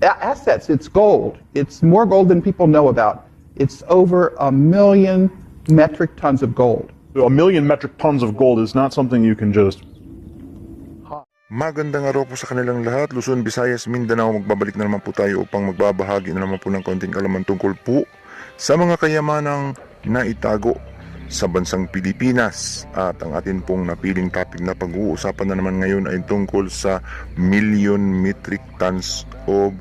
assets. It's gold. It's more gold than people know about. It's over 1 million metric tons of gold. So 1 million metric tons of gold is not something you can just... Magandang araw po sa kanilang lahat. Luzon, Visayas, Mindanao. Magbabalik na naman po tayo upang magbabahagi na naman po ng konting kalaman tungkol po sa mga kayamanang naitago sa bansang Pilipinas. At ang atin pong napiling topic na pag-uusapan na naman ngayon ay tungkol sa million metric tons of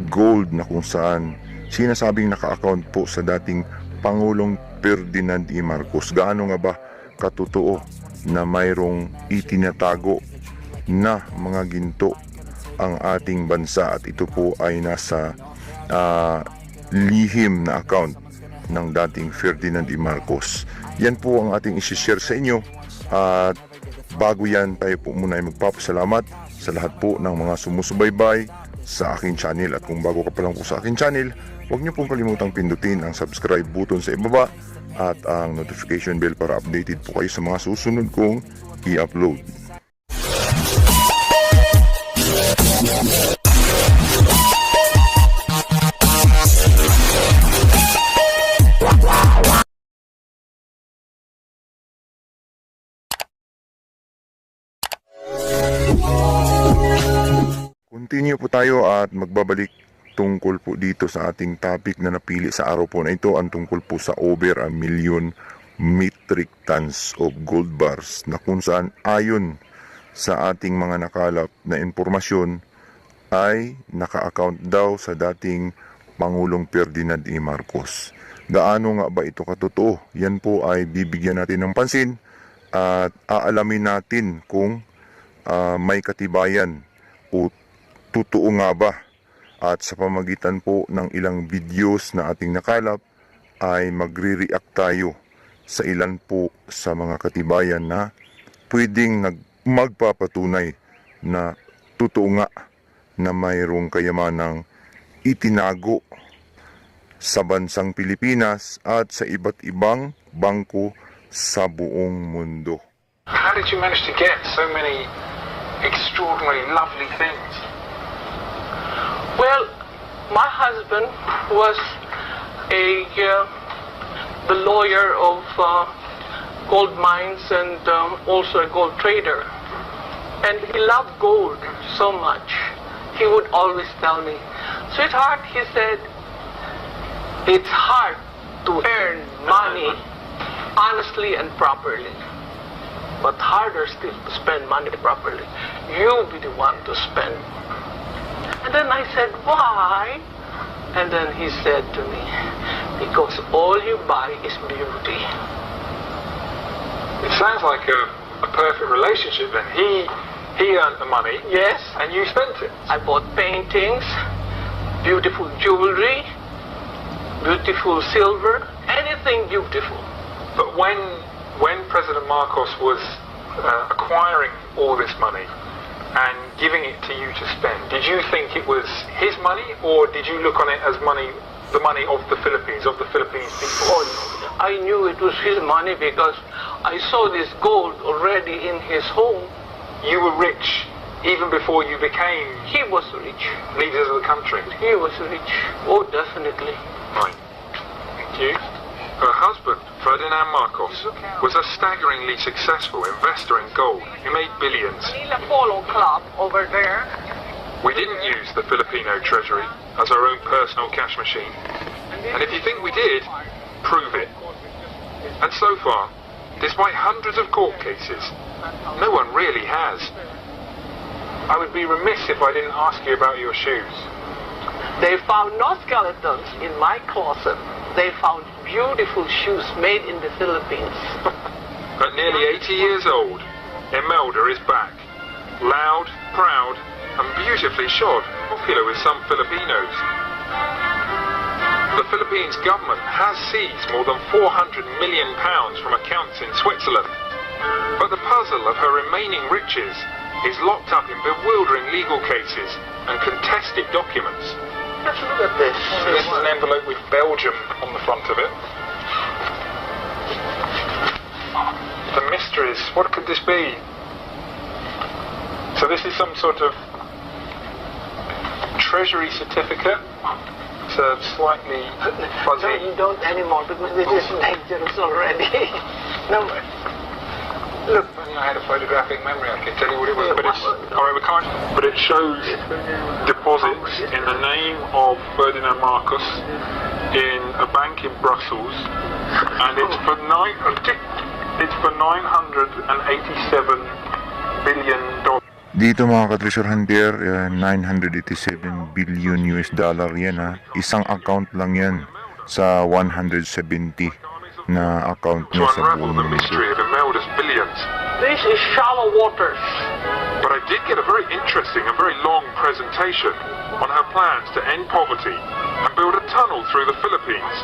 gold na kung saan sinasabing naka-account po sa dating Pangulong Ferdinand E. Marcos. Gaano nga ba katotoo na mayroong itinatago na mga ginto ang ating bansa at ito po ay nasa lihim na account ng dating Ferdinand E. Marcos. Yan po ang ating isi-share sa inyo at bago yan tayo po muna ay magpapasalamat sa lahat po ng mga sumusubaybay sa aking channel at kung bago ka pa lang po sa aking channel, huwag niyo pong kalimutang pindutin ang subscribe button sa ibaba at ang notification bell para updated po kayo sa mga susunod kong i-upload. Continue po tayo at magbabalik tungkol po dito sa ating topic na napili sa araw po na ito, ang tungkol po sa over 1 million metric tons of gold bars na kung saan ayon sa ating mga nakalap na impormasyon ay naka-account daw sa dating Pangulong Ferdinand E. Marcos. Gaano nga ba ito katotoo? Yan po ay bibigyan natin ng pansin at aalamin natin kung may katibayan o totoo nga ba. At sa pamagitan po ng ilang videos na ating nakalap ay magre-react tayo sa ilan po sa mga katibayan na pwedeng magpapatunay na totoo nga na mayroong kayamanang itinago sa bansang Pilipinas at sa iba't ibang bangko sa buong mundo. How did you manage to get so many extraordinary, lovely things? Well, my husband was the lawyer of gold mines and also a gold trader. And he loved gold so much. He would always tell me, "Sweetheart," he said, "it's hard to earn money honestly and properly. But harder still to spend money properly. You be the one to spend." And then I said, "Why?" And then he said to me, "Because all you buy is beauty." It sounds like a perfect relationship then. He earned the money. Yes. And you spent it. I bought paintings, beautiful jewelry, beautiful silver, anything beautiful. But when President Marcos was acquiring all this money and giving it to you to spend, did you think it was his money, or did you look on it as money, the money of the Philippines people? Oh, I knew it was his money because I saw this gold already in his home. You were rich even before you became He was rich. leaders of the country. He was rich. Oh, definitely. Right. Thank you. Her husband, Ferdinand Marcos, was a staggeringly successful investor in gold. He made billions. Manila Polo Club over there. We didn't use the Filipino treasury as our own personal cash machine. And if you think we did, prove it. And so far, despite hundreds of court cases, no one really has. I would be remiss if I didn't ask you about your shoes. They found no skeletons in my closet. They found beautiful shoes made in the Philippines. At nearly 80 years old, Imelda is back. Loud, proud, and beautifully shod, popular with some Filipinos. The Philippines government has seized more than £400 million from accounts in Switzerland. But the puzzle of her remaining riches is locked up in bewildering legal cases and contested documents. Let's look at this. This is an envelope with Belgium on the front of it. The mysteries, what could this be? So this is some sort of Treasury certificate. It's a slightly fuzzy. No, you don't anymore because this is dangerous already. No. Look. If I had a photographic memory, I could tell you what it was, but it's alright. We can't. But it shows deposits in the name of Ferdinand Marcos in a bank in Brussels, and it's for 987 billion dollars. Dito mga ka-treasure hunter, 987 billion US dollar yan ha. Isang account lang yan sa 170 na account To niya sa unravel buong the mundo. mystery of Imelda's billions. This is shallow waters. But I did get a very interesting and very long presentation on her plans to end poverty and build a tunnel through the Philippines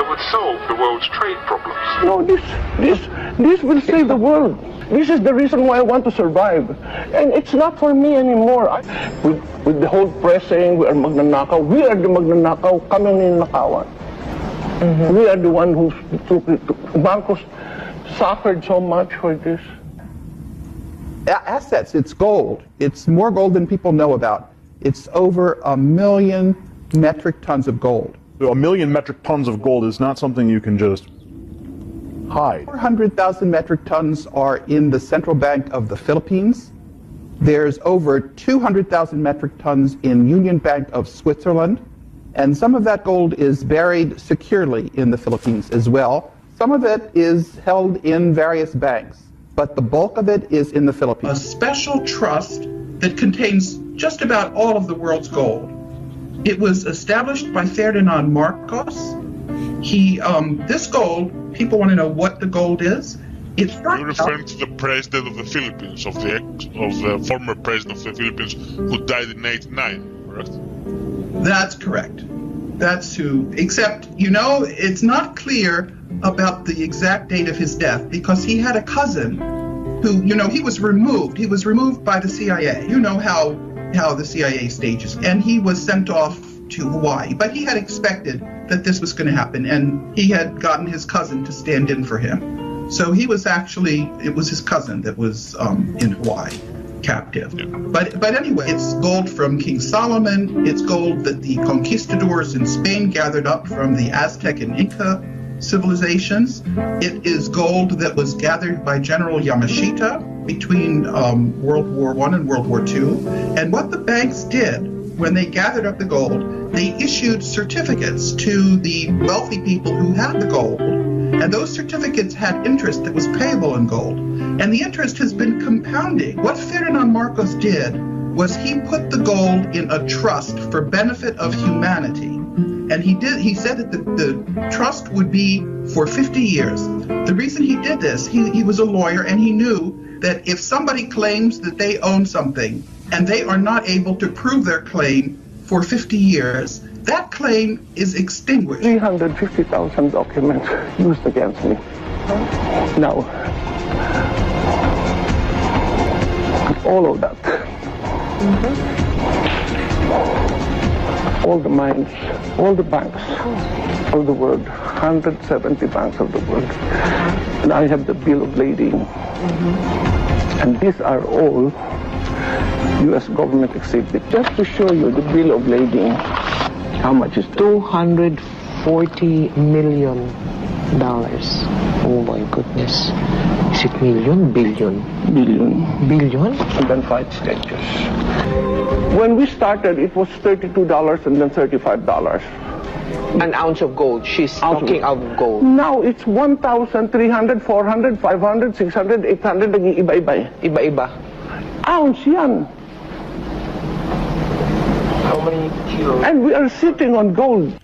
that would solve the world's trade problems. No, this will save the world. This is the reason why I want to survive. And it's not for me anymore. With the whole press saying we are magnanakaw, we are the magnanakaw, kami ang ninakawan. We are the one who took it. Marcos suffered so much for this. Assets, it's gold. It's more gold than people know about. It's over 1 million metric tons of gold. So 1 million metric tons of gold is not something you can just hide. 400,000 metric tons are in the Central Bank of the Philippines. There's over 200,000 metric tons in Union Bank of Switzerland. And some of that gold is buried securely in the Philippines as well. Some of it is held in various banks, but the bulk of it is in the Philippines. A special trust that contains just about all of the world's gold. It was established by Ferdinand Marcos. This gold, people want to know what the gold is. It's You're referring to the president of the Philippines, of the former president of the Philippines who died in '89, correct? That's correct. That's who, except, it's not clear about the exact date of his death because he had a cousin who, he was removed. He was removed by the CIA. You know how the CIA stages. And he was sent off to Hawaii. But he had expected that this was going to happen, and he had gotten his cousin to stand in for him. So it was his cousin that was in Hawaii, captive. But anyway, it's gold from King Solomon. It's gold that the conquistadors in Spain gathered up from the Aztec and Inca civilizations. It is gold that was gathered by General Yamashita between World War I and World War II. And what the banks did when they gathered up the gold, they issued certificates to the wealthy people who had the gold. And those certificates had interest that was payable in gold. And the interest has been compounding. What Ferdinand Marcos did was he put the gold in a trust for benefit of humanity. And he said that the trust would be for 50 years. The reason he did this, he was a lawyer, and he knew that if somebody claims that they own something and they are not able to prove their claim for 50 years, that claim is extinguished. 350,000 documents used against me. Now, all of that. All the mines, all the banks of the world, 170 banks of the world. And I have the bill of lading. And these are all U.S. government exhibits. Just to show you the bill of lading, how much is $240 million. Oh my goodness. Is it million? Billion? billion. Billion? And then 5 sketches. When we started, it was $32 and then $35. An ounce of gold. She's talking of gold. Now it's 1,300, 400, 500, 600, 800, naging iba-iba. Iba-iba. Ounce yan. How many kilos? And we are sitting on gold.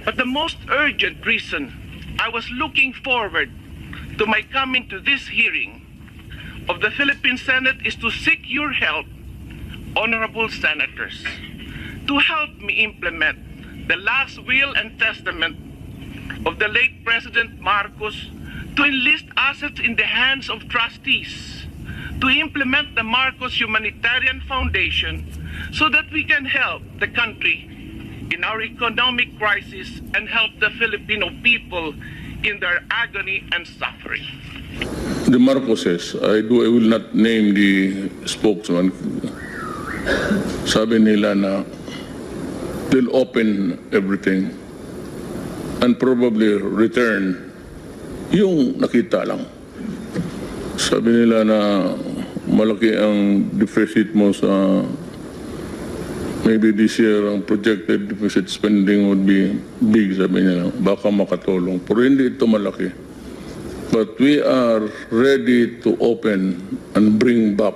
But the most urgent reason I was looking forward to my coming to this hearing of the Philippine Senate is to seek your help, honorable senators, to help me implement the last will and testament of the late President Marcos to enlist assets in the hands of trustees, to implement the Marcos Humanitarian Foundation so that we can help the country in our economic crisis and help the Filipino people in their agony and suffering. The Marcoses, I will not name the spokesman, sabi nila na they'll open everything and probably return yung nakita lang. Sabi nila na malaki ang deficit mo sa maybe this year ang projected deficit spending would be big, sabi nila. Baka makatulong. Pero hindi ito malaki. But we are ready to open and bring back,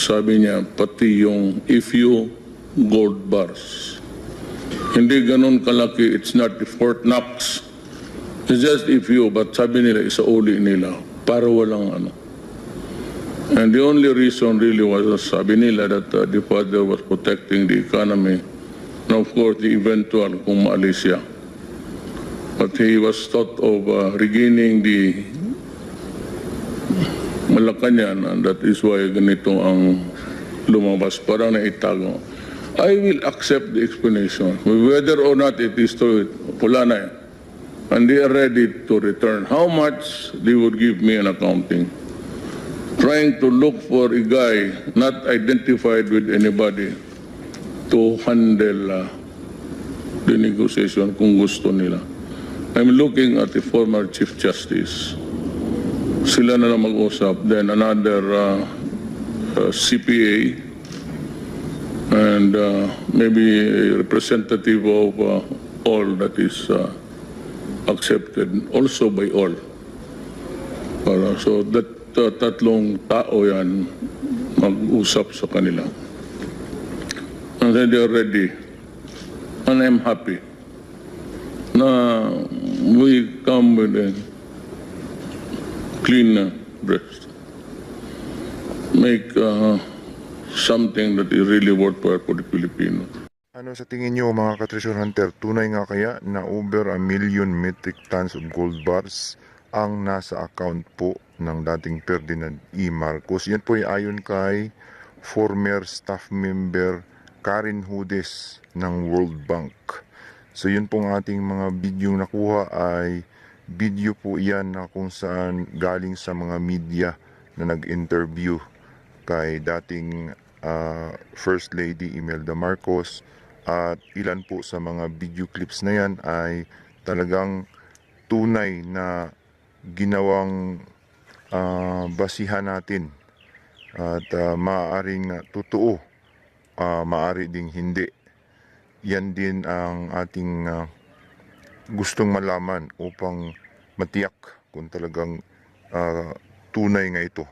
sabi niya, pati yung FU gold bars. Hindi ganun kalaki. It's not the Fort Knox. It's just FU, but sabi nila, isauli nila para walang ano. And the only reason really was, sabi nila, that the father was protecting the economy. And of course, the eventual kung maalis siya. But he was thought of regaining the Malacanang, and that is why ganito ang lumabas, parang naitago. I will accept the explanation. Whether or not it is true, wala na yan. And they are ready to return. How much they would give me an accounting. Trying to look for a guy not identified with anybody to handle the negotiation kung gusto nila. I'm looking at the former Chief Justice. Sila na lang mag-usap. Then another CPA and maybe a representative of all that is accepted also by all. So that tatlong tao yan mag-usap sa kanila. And then they're ready. And I'm happy na we come with a clean breast. Make something that is really worthwhile for the Filipinos. Ano sa tingin nyo mga ka-treasure hunter, tunay nga kaya na over 1 million metric tons of gold bars ang nasa account po ng dating Ferdinand E. Marcos? Yan po ay ayon kay former staff member Karen Hudes ng World Bank. So yun pong ating mga video nakuha ay video po yan na kung saan galing sa mga media na nag-interview kay dating First Lady Imelda Marcos, at ilan po sa mga video clips na yan ay talagang tunay na ginawang basihan natin at maaaring totoo, maaari ding hindi. Yan din ang ating gustong malaman upang matiyak kung talagang tunay nga ito.